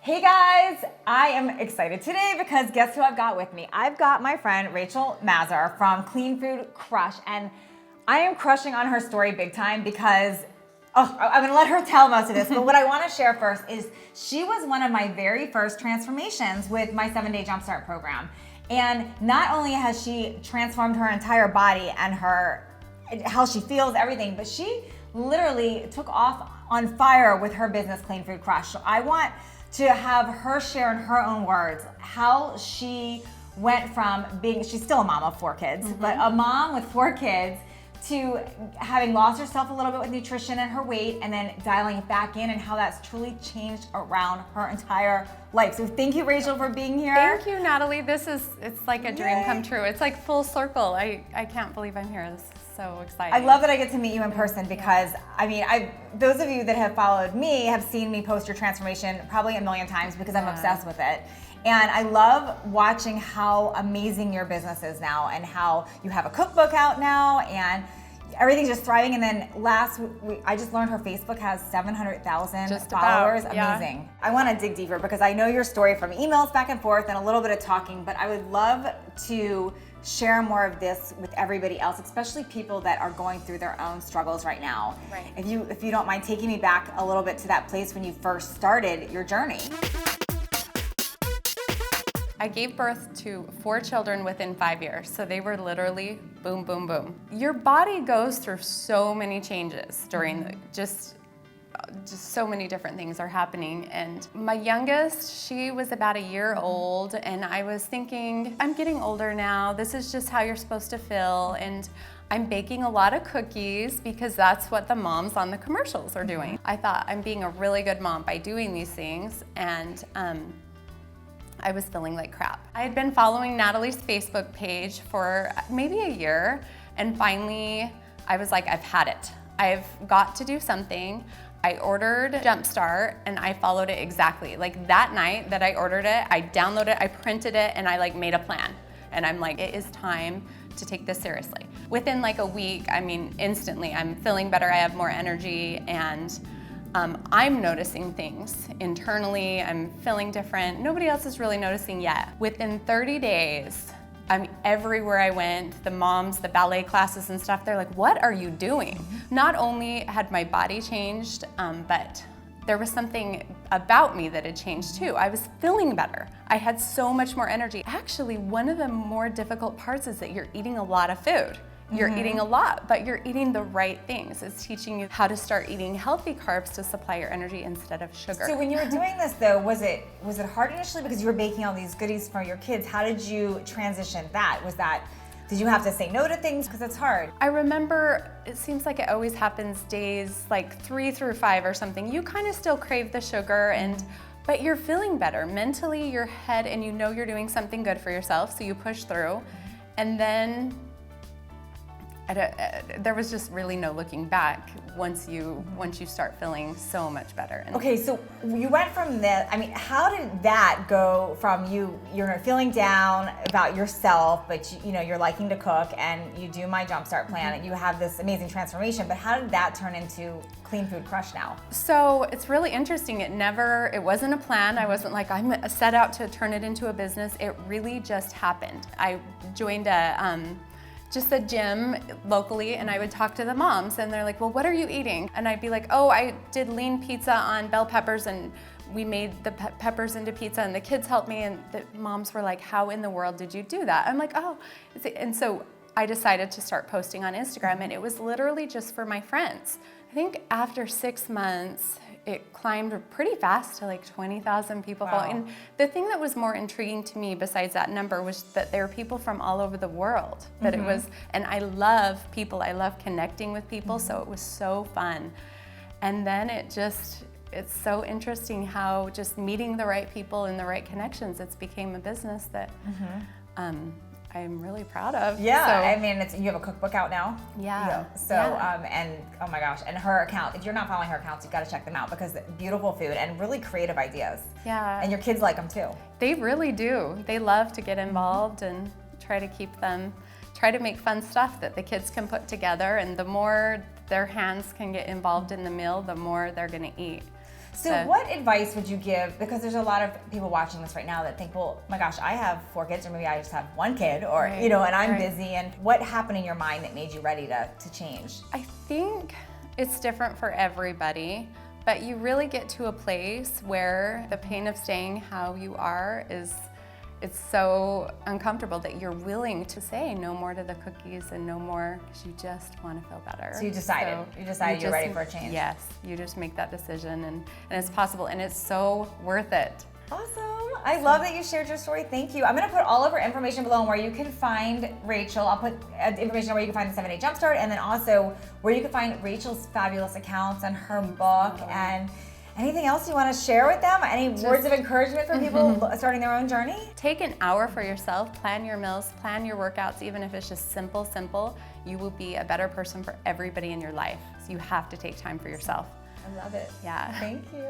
Hey guys, I am excited today because guess who I've got with me? I've got my friend Rachel Mazur from Clean Food Crush, and I am crushing on her story big time because, I'm gonna let her tell most of this, but what I wanna share first is she was one of my very first transformations with my 7-day Jumpstart program. And not only has she transformed her entire body and how she feels, everything, but she literally took off on fire with her business, Clean Food Crush. So I want to have her share in her own words how she went from she's still a mom of 4 kids, but a mom with 4 kids to having lost herself a little bit with nutrition and her weight and then dialing it back in, and how that's truly changed around her entire life. So thank you, Rachel, for being here. Thank you, Natalie. It's like a dream come true. It's like full circle. I can't believe I'm here. This is so exciting. I love that I get to meet you in person because, those of you that have followed me have seen me post your transformation probably a million times because I'm obsessed with it. And I love watching how amazing your business is now and how you have a cookbook out now and everything's just thriving. And then last week, I just learned her Facebook has 700,000 followers. Amazing. I want to dig deeper because I know your story from emails back and forth and a little bit of talking, but I would love to share more of this with everybody else, especially people that are going through their own struggles right now. Right. If you don't mind taking me back a little bit to that place when you first started your journey. I gave birth to 4 children within 5 years, so they were literally boom, boom, boom. Your body goes through so many changes during just so many different things are happening. And my youngest, she was about a year old, and I was thinking, I'm getting older now. This is just how you're supposed to feel. And I'm baking a lot of cookies because that's what the moms on the commercials are doing. I thought I'm being a really good mom by doing these things, and I was feeling like crap. I had been following Natalie's Facebook page for maybe a year, and finally I was like, I've had it. I've got to do something. I ordered Jumpstart and I followed it exactly. Like that night that I ordered it, I downloaded it, I printed it, and I made a plan. And I'm like, it is time to take this seriously. Within a week, instantly, I'm feeling better, I have more energy, and I'm noticing things internally. I'm feeling different. Nobody else is really noticing yet. Within 30 days, everywhere I went, the moms, the ballet classes and stuff, they're like, what are you doing? Not only had my body changed, but there was something about me that had changed too. I was feeling better. I had so much more energy. Actually, one of the more difficult parts is that you're eating a lot of food. You're eating a lot, but you're eating the right things. It's teaching you how to start eating healthy carbs to supply your energy instead of sugar. So when you were doing this though, was it hard initially because you were baking all these goodies for your kids? How did you transition that? Did you have to say no to things? Because it's hard. I remember, it seems like it always happens days 3 through 5 or something. You kind of still crave the sugar, but you're feeling better. Mentally, your head, and you know you're doing something good for yourself, so you push through. And then there was just really no looking back once you start feeling so much better. Okay, so you went from that. How did that go from you're feeling down about yourself, but you're liking to cook and you do my Jumpstart plan and you have this amazing transformation, but how did that turn into Clean Food Crush now? So it's really interesting. It wasn't a plan. I wasn't like, I'm set out to turn it into a business. It really just happened. I joined just a gym locally, and I would talk to the moms, and they're like, well, what are you eating? And I'd be like, oh, I did lean pizza on bell peppers, and we made the peppers into pizza, and the kids helped me, and the moms were like, how in the world did you do that? I'm like, oh. And so I decided to start posting on Instagram, and it was literally just for my friends. I think after 6 months, it climbed pretty fast to 20,000 people. Wow. And the thing that was more intriguing to me besides that number was that there were people from all over the world. That it was, and I love people, I love connecting with people, so it was so fun. And then it's so interesting how just meeting the right people and the right connections, it's became a business that I'm really proud of. Yeah, you have a cookbook out now. Yeah. And oh my gosh, and her account, if you're not following her accounts, you've got to check them out because beautiful food and really creative ideas. Yeah. And your kids like them too. They really do. They love to get involved and try to make fun stuff that the kids can put together, and the more their hands can get involved in the meal, the more they're gonna eat. So what advice would you give, because there's a lot of people watching this right now that think, well, my gosh, I have 4 kids, or maybe I just have 1 kid, or, Right. you know, and I'm Right. busy, and what happened in your mind that made you ready to change? I think it's different for everybody, but you really get to a place where the pain of staying how you are it's so uncomfortable that you're willing to say no more to the cookies and no more, because you just want to feel better. So you decided. You're ready for a change. Yes, you just make that decision, and it's possible, and it's so worth it. Awesome. I love that you shared your story. Thank you. I'm going to put all of her information below on where you can find Rachel. I'll put information on where you can find the 7 Day Jumpstart, and then also where you can find Rachel's fabulous accounts and her book. And anything else you want to share with them? Any words of encouragement for people starting their own journey? Take an hour for yourself, plan your meals, plan your workouts, even if it's just simple. You will be a better person for everybody in your life. So you have to take time for yourself. I love it. Yeah. Thank you.